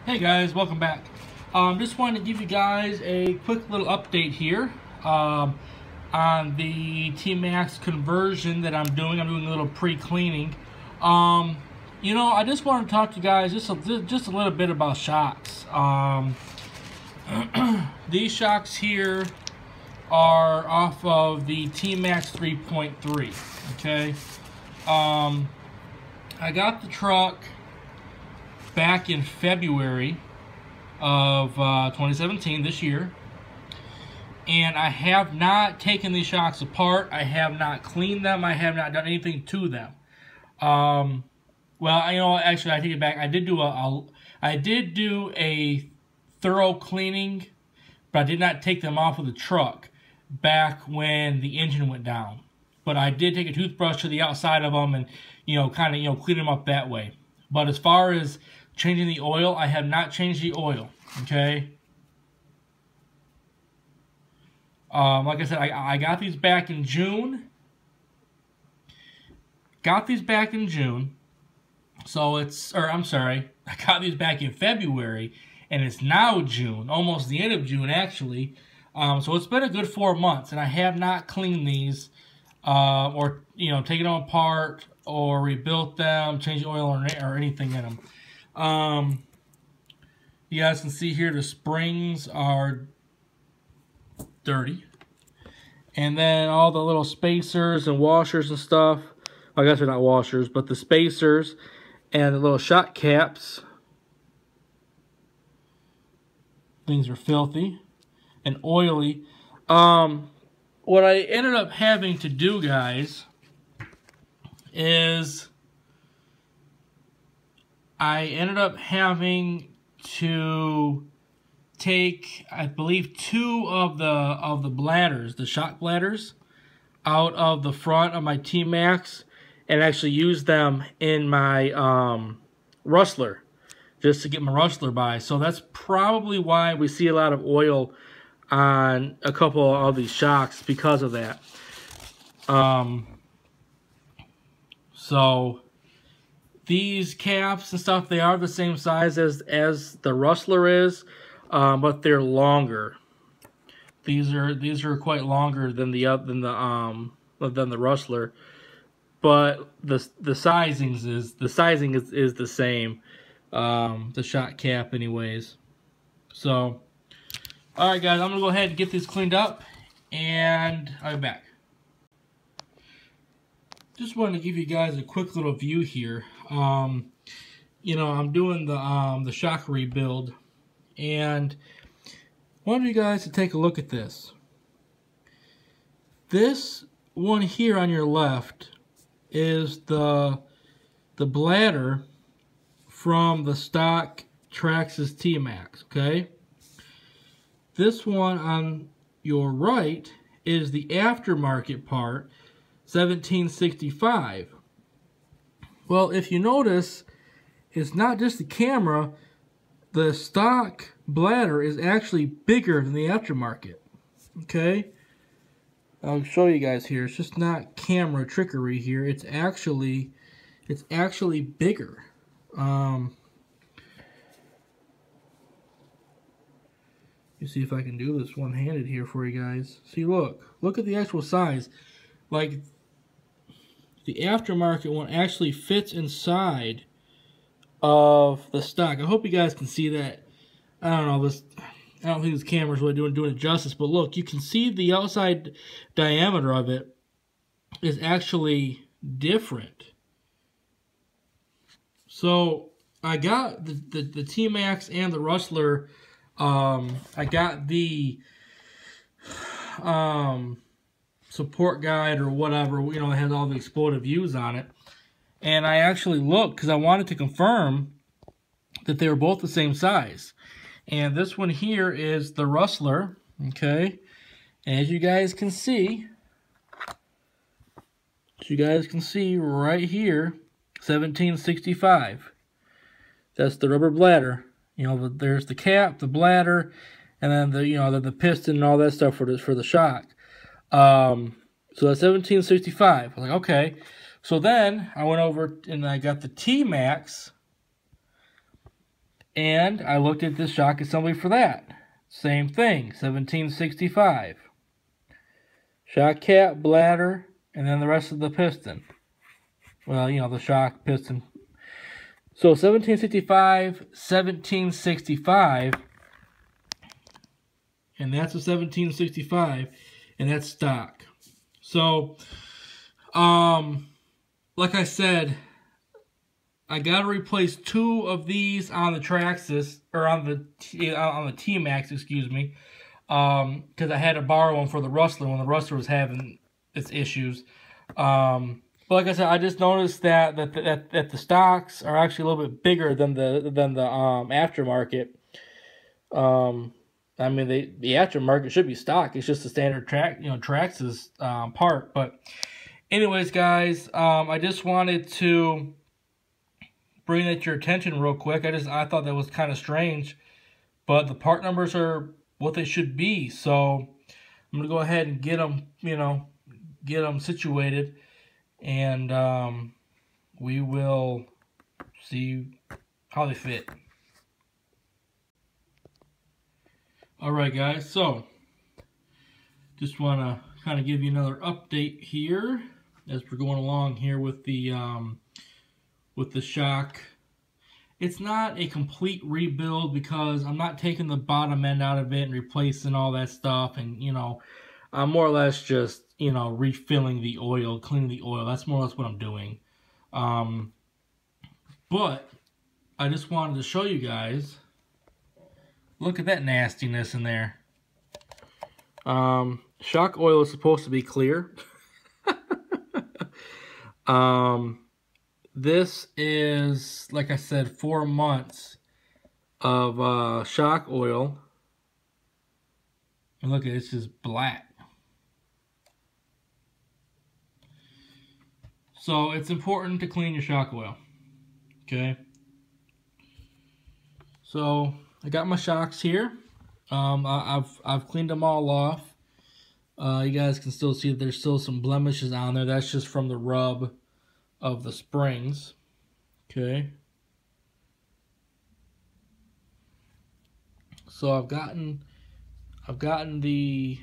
Hey guys, welcome back. Just wanted to give you guys a quick little update here on the T-maxx conversion that I'm doing. I'm doing a little pre-cleaning. I just want to talk to you guys just a little bit about shocks. These shocks here are off of the T-maxx 3.3. Okay. I got the truck back in February of 2017, this year, and I have not taken these shocks apart. I have not cleaned them. I have not done anything to them. Well, actually, I take it back. I did do a thorough cleaning, but I did not take them off of the truck back when the engine went down. But I did take a toothbrush to the outside of them and kind of clean them up that way. But as far as changing the oil, I have not changed the oil. Okay. Like I said, I got these back in June. So I got these back in February, and it's now June, almost the end of June actually. So it's been a good 4 months, and I have not cleaned these, or taken them apart, or rebuilt them, changed the oil or anything in them. You guys can see here the springs are dirty, and then all the little spacers and washers and stuff, I guess they're not washers, but the spacers and the little shock caps, things are filthy and oily. What I ended up having to do, guys, is I ended up having to take, I believe, 2 of the bladders, the shock bladders, out of the front of my T-maxx and actually use them in my rustler, just to get my rustler by. So that's probably why we see a lot of oil on a couple of these shocks, because of that. So these caps and stuff, they are the same size as the rustler is, but they're longer. These are quite longer than the rustler, but the sizing is the same. The shock cap, anyways. So, all right, guys, I'm gonna go ahead and get these cleaned up, and I'll be back. Just wanted to give you guys a quick little view here. I'm doing the shock rebuild, and I wanted you guys to take a look at this. This one here on your left is the bladder from the stock Traxxas T-maxx, okay? This one on your right is the aftermarket part, 1765. Well, if you notice, it's not just the camera. The stock bladder is actually bigger than the aftermarket. Okay? I'll show you guys here. It's just not camera trickery here. It's actually bigger. You see if I can do this one-handed here for you guys. See, look at the actual size. Like, the aftermarket one actually fits inside of the stock. I hope you guys can see that. I don't think this camera's really doing it justice, but look, you can see the outside diameter of it is actually different. So I got the T-maxx and the rustler. I got the support guide or whatever, it has all the exploded views on it. And I actually looked because I wanted to confirm that they were both the same size. And this one here is the rustler, okay? As you guys can see, right here, 1765. That's the rubber bladder. There's the cap, the bladder, and then the piston and all that stuff for the shock. So that's 1765. I was like, okay. So then I went over and I got the T-maxx And I looked at this shock assembly for that. Same thing, 1765. Shock cap, bladder, and then the rest of the piston. Well, you know, the shock, piston. So 1765, and that's a 1765, and that's stock. So, like I said, I gotta replace 2 of these on the Traxxas, or on the T-maxx, excuse me, because I had to borrow one for the Rustler when the Rustler was having its issues. But like I said, I just noticed that the stocks are actually a little bit bigger than the aftermarket. I mean, the aftermarket should be stock. It's just a standard Traxxas part. But anyways, guys, I just wanted to bring that to your attention real quick. I thought that was kind of strange, but the part numbers are what they should be. So I'm gonna go ahead and get them, get them situated, and we will see how they fit. Alright guys, so just want to kind of give you another update here as we're going along here with the shock. It's not a complete rebuild because I'm not taking the bottom end out of it and replacing all that stuff, and I'm more or less just refilling the oil, cleaning the oil. That's more or less what I'm doing. But I just wanted to show you guys. Look at that nastiness in there. Shock oil is supposed to be clear. This is, like I said, 4 months of shock oil. And look at it, it's just black. So it's important to clean your shock oil. Okay. So I got my shocks here. I've cleaned them all off. You guys can still see that there's still some blemishes on there. That's just from the rub of the springs. Okay. So I've gotten the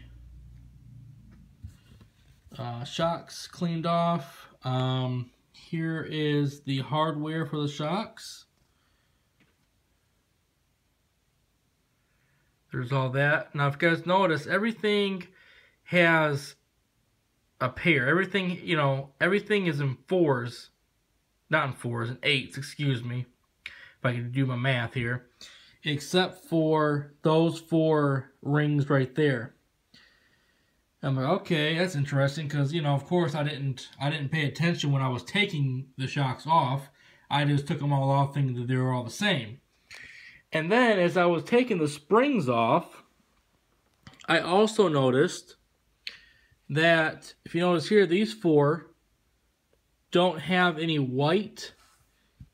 shocks cleaned off. Here is the hardware for the shocks. There's all that. Now, if you guys notice, everything has a pair. Everything, everything is in 4s. Not in 4s, in 8s, excuse me. If I can do my math here. Except for those 4 rings right there. I'm like, okay, that's interesting, because, of course I didn't pay attention when I was taking the shocks off. I just took them all off thinking that they were all the same. And then, as I was taking the springs off, I also noticed that, if you notice here, these 4 don't have any white,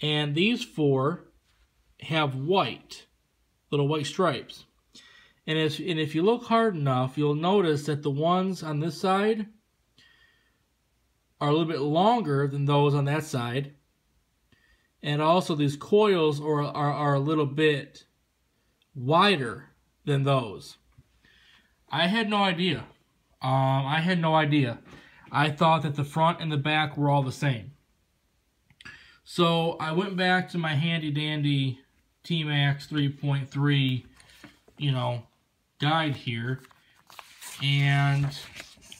and these 4 have white, little white stripes. And if you look hard enough, you'll notice that the ones on this side are a little bit longer than those on that side. And also these coils are a little bit wider than those. I had no idea. I thought that the front and the back were all the same. So I went back to my handy dandy T-maxx 3.3, guide here, and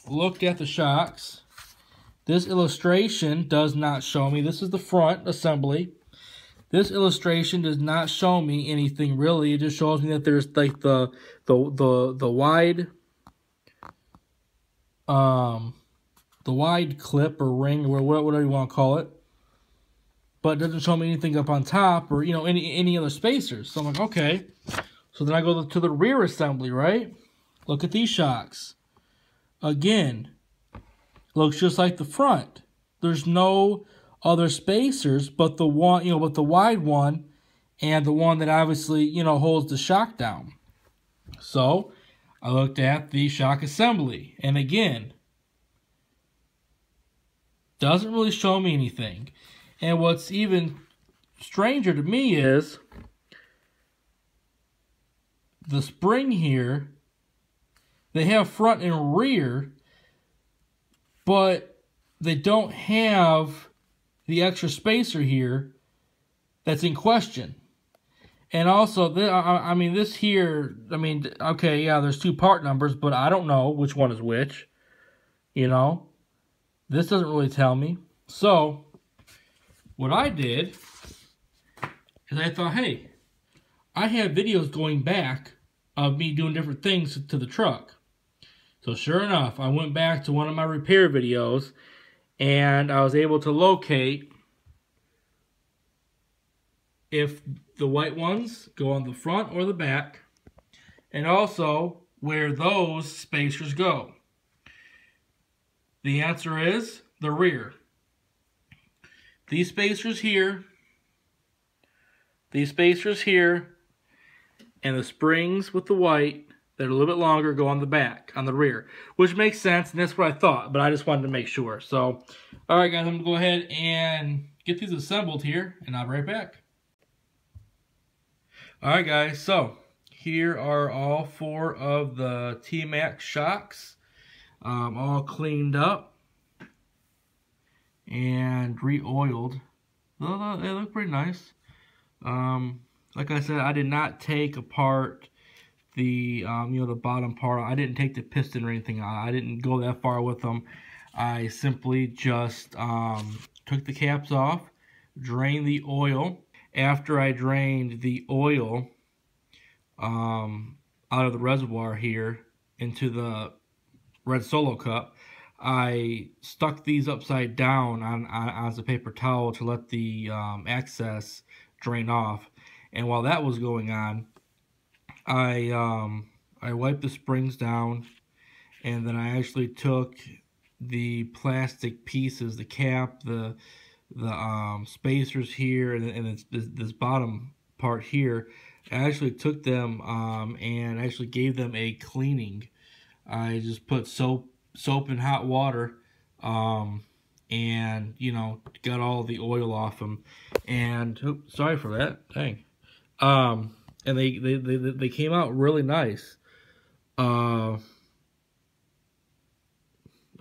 looked at the shocks. This illustration does not show me. This is the front assembly. This illustration does not show me anything really. It just shows me that there's like the wide clip or ring or whatever you want to call it. But it doesn't show me anything up on top or any other spacers. So I'm like, okay. So then I go to the rear assembly, right? Look at these shocks. Again, looks just like the front. There's no other spacers but the one, but the wide one and the one that obviously, holds the shock down. So I looked at the shock assembly, and again, doesn't really show me anything. And what's even stranger to me is the spring here, they have front and rear, but they don't have the extra spacer here that's in question. And also, I mean, this here, I mean, okay, yeah, there's two part numbers, but I don't know which one is which, you know. This doesn't really tell me. So, what I did is I thought, hey, I have videos going back of me doing different things to the truck. So sure enough, I went back to one of my repair videos and I was able to locate if the white ones go on the front or the back, and also where those spacers go. The answer is the rear. These spacers here, and the springs with the white that are a little bit longer go on the back, on the rear, which makes sense, and that's what I thought, but I just wanted to make sure. So, all right, guys, I'm going to go ahead and get these assembled here, and I'll be right back. All right, guys, so here are all 4 of the T-maxx shocks, all cleaned up and re-oiled. They look pretty nice. Like I said, I did not take apart the you know, the bottom part. I didn't take the piston or anything. I didn't go that far with them. I simply just took the caps off, drained the oil. After I drained the oil out of the reservoir here into the red Solo cup, I stuck these upside down on the paper towel to let the excess drain off. And while that was going on, I wiped the springs down, and then I actually took the plastic pieces, the cap, the spacers here, and this bottom part here. I actually took them and actually gave them a cleaning. I just put soap in hot water, and you know, got all the oil off them. And oops, sorry for that. Dang. And they came out really nice. I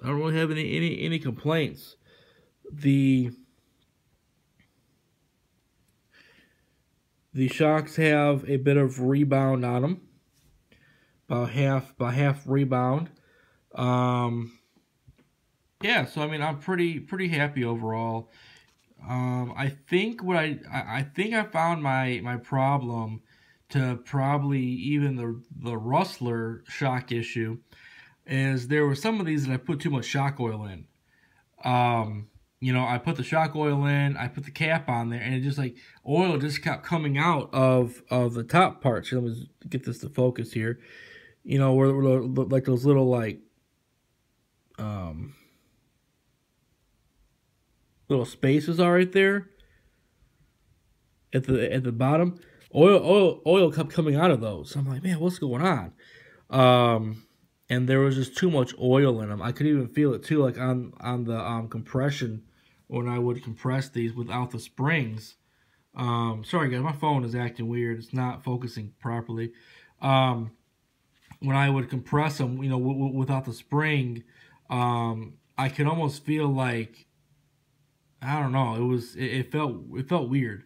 don't really have any complaints. The shocks have a bit of rebound on them, about half rebound. Yeah, so I mean, I'm pretty happy overall. I think I think I found my problem to probably even the Rustler shock issue is there were some of these that I put too much shock oil in. You know, I put the shock oil in, I put the cap on there, and it just like oil just kept coming out of the top parts. Let me get this to focus here. You know, where like those little like little spaces are right there at the bottom. Oil kept coming out of those. So I'm like, man, what's going on? And there was just too much oil in them. I could even feel it too, like on the compression when I would compress these without the springs. Sorry guys, my phone is acting weird. It's not focusing properly. When I would compress them, you know, without the spring, I could almost feel like, I don't know, it felt weird.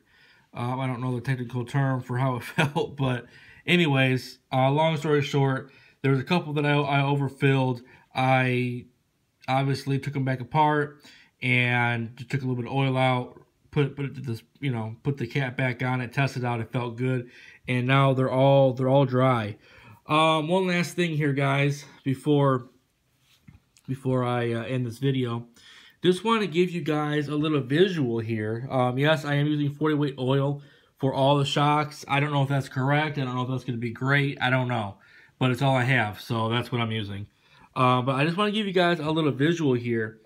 I don't know the technical term for how it felt, but anyways, long story short, there was a couple that I overfilled. I obviously took them back apart and just took a little bit of oil out, put it to this, you know, put the cap back on it, tested out, it felt good, and now they're all dry. One last thing here, guys, before I end this video. Just want to give you guys a little visual here. Yes, I am using 40 weight oil for all the shocks. I don't know if that's correct. I don't know if that's going to be great. I don't know. But it's all I have, so that's what I'm using. But I just want to give you guys a little visual here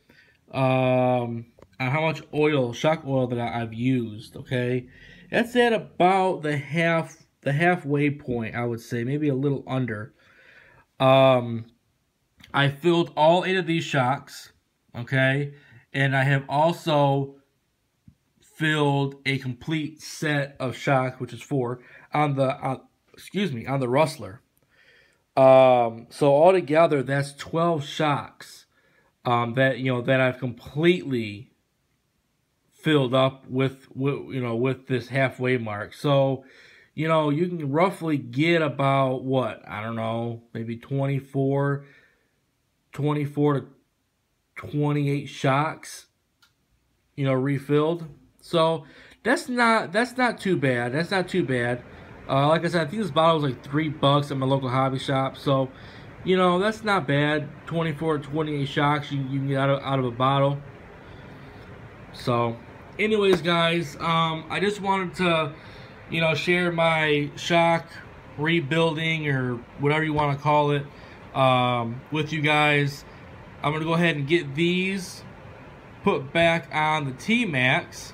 on how much oil, shock oil, that I've used, okay? That's at about the halfway point, I would say. Maybe a little under. I filled all 8 of these shocks, okay? And I have also filled a complete set of shocks, which is 4, on excuse me, on the Rustler. So altogether, that's 12 shocks that I've completely filled up with this halfway mark. So, you can roughly get about what, I don't know, maybe 24 to 28 shocks, refilled. So that's not too bad. That's not too bad. Like I said, I think this bottle was like $3 at my local hobby shop. So, that's not bad. 24 to 28 shocks you can get out of a bottle. So, anyways, guys, I just wanted to, share my shock rebuilding, or whatever you want to call it, with you guys. I'm going to go ahead and get these put back on the T-maxx,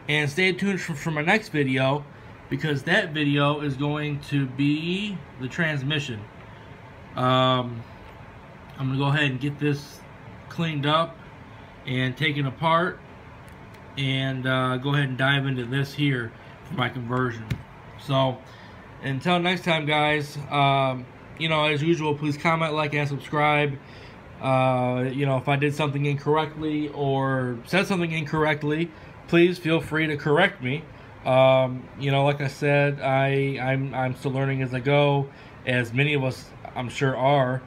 and stay tuned for my next video, because that video is going to be the transmission. I'm going to go ahead and get this cleaned up and taken apart, and go ahead and dive into this here for my conversion. So until next time, guys, as usual, please comment, like, and subscribe. If I did something incorrectly or said something incorrectly, please feel free to correct me. Like I said, I'm still learning as I go, as many of us I'm sure are.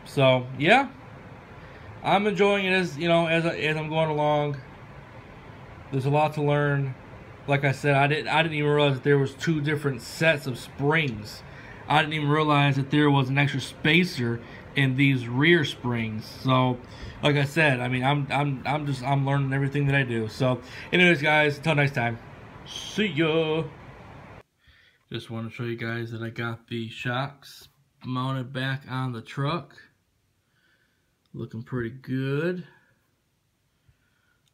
So yeah, I'm enjoying it as I'm going along. There's a lot to learn. Like I said, I didn't even realize that there was 2 different sets of springs. I didn't even realize that there was an extra spacer in these rear springs. So, like I said, I mean, I'm learning everything that I do. So, anyways, guys, until next time, see ya. Just want to show you guys that I got the shocks mounted back on the truck. Looking pretty good.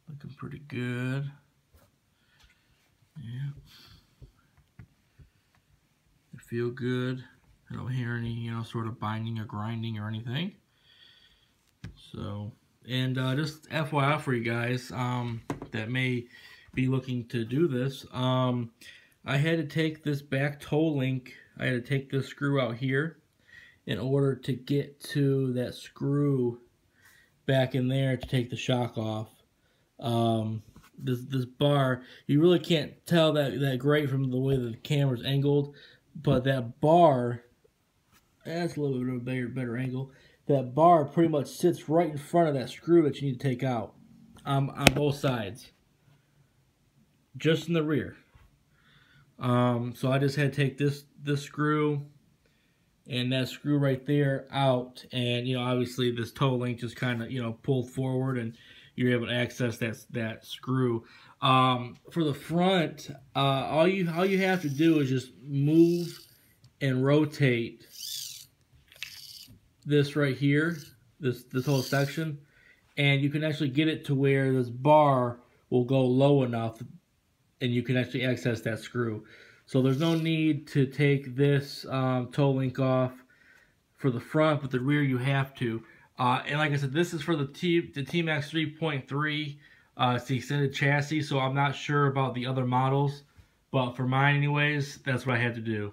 Looking pretty good. Yeah. They feel good. I don't hear any, sort of binding or grinding or anything. So, and just FYI for you guys that may be looking to do this, I had to take this back toe link. I had to take this screw out here in order to get to that screw back in there to take the shock off. This bar, you really can't tell that great from the way that the camera's angled, but that bar, that's a little bit of a better angle. That bar pretty much sits right in front of that screw that you need to take out on both sides, just in the rear. So I just had to take this screw and that screw right there out, and obviously this toe link just kind of pulled forward, and you're able to access that screw. For the front, all you have to do is just move and rotate this right here, this whole section, and you can actually get it to where this bar will go low enough and you can actually access that screw. So there's no need to take this toe link off for the front, but the rear you have to. And like I said, this is for the T-maxx 3.3. It's the extended chassis, so I'm not sure about the other models, but for mine anyways, that's what I had to do.